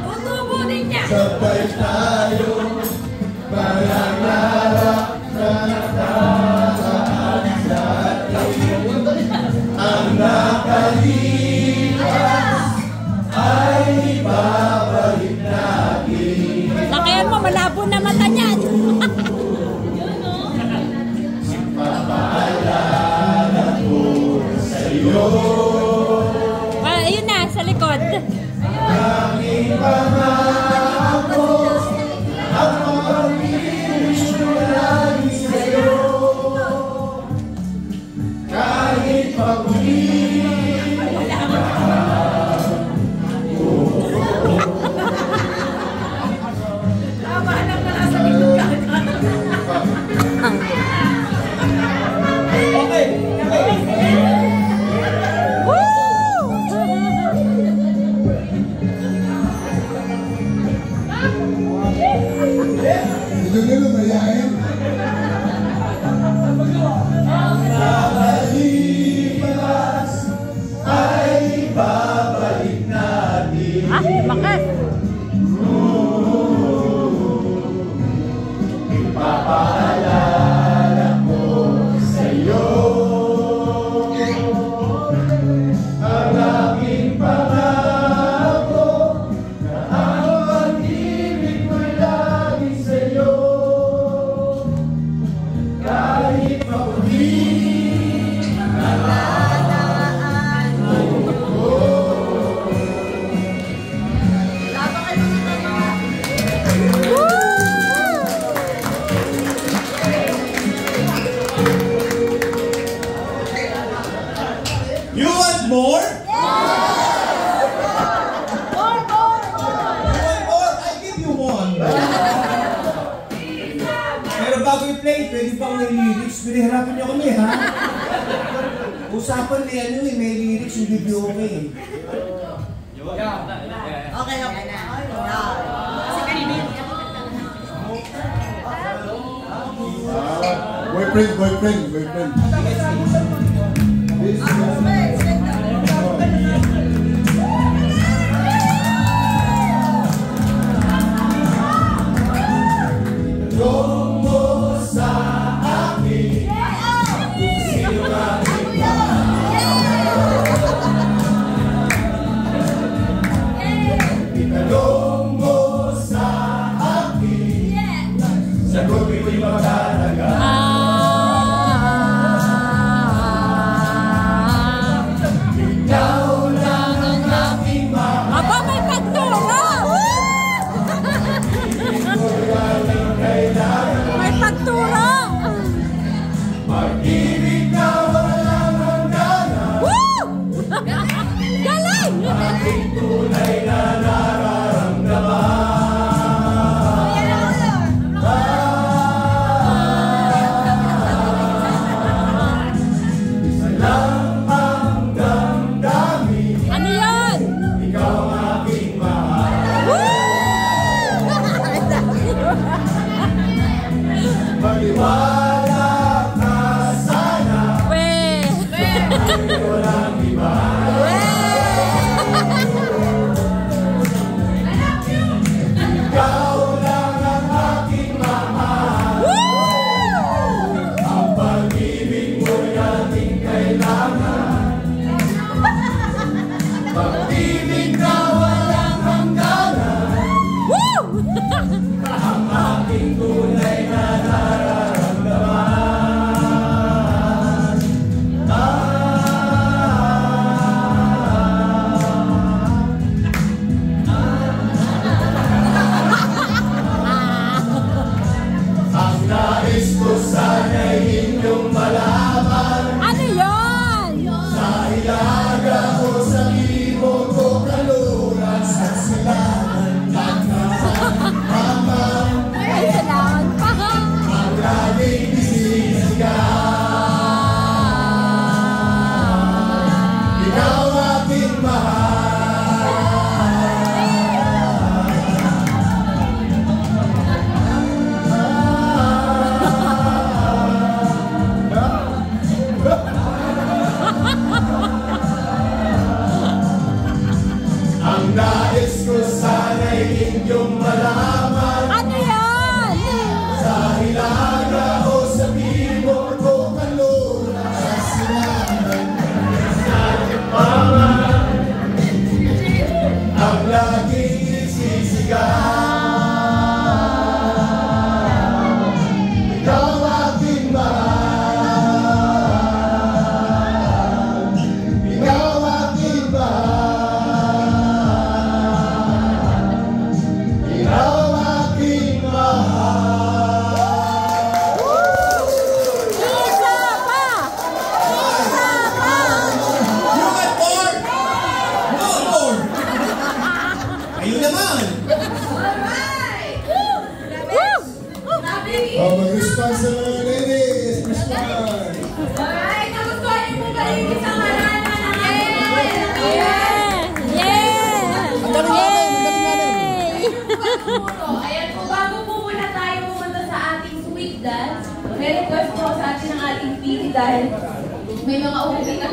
Tutubunin niya. Sabay tayo, pangarap na nakaalis natin. Ang nakalipas ay babalik natin. Lakayan mo, malabo na mata niyan. Papaalala ko sa'yo. Ayun na, sa likod. Aming pangako ang mag-ibig ko lagi sa'yo. Kahit pag-uwi tama lang pala sa likod ka. Ito mayayain. Ang nakalipas ay babalik natin. Bakit? Ipapaalala ko sa'yo ang aking pangako na ang pag-ibig ko'y lagi sa'yo. Kahit maputi ang lalaan mo. You want more? More! You want more? I give you one. Pero bago i-play, pwede bang may lyrics? Pinahirapan niyo kami, ha? Usapan niya ano eh, may lyrics, hindi okay. Okay na. Kasi kanina yun. Boyfriend. Tulong mo sa akin, sino ka iba? Itanong mo sa akin, sagutin ko'y magalaga. Ikaw lang ang aking mahal. Aba, may pagturo! May pagturo! Pag-ibig na walang hangganan. Woo! Galing! Aking tunay na nararamdaman. Isa lang ang damdamin, Ano yun? ikaw ang aking mahal. Magtiwala ka sana, walang iba. Ikaw lang ang aking mahal. Ang pag-ibig mo'y ating kailangan. Pag-ibig na walang hangganan, ang aking tunay na nararamdaman. Ang nais ko sana'y inyong malaman. Ano yun? Sa ilaga o sa libog o kalooban. Ayun naman! Alright! Oh, mag-response sa mga ladies. Response. Alright, nagustuhan niyo po ba yung isang harana ng ayan po, bago po muna tayo pumunta sa ating sweet dance, may request po sa atin ng ating PD dahil may mga umuwi na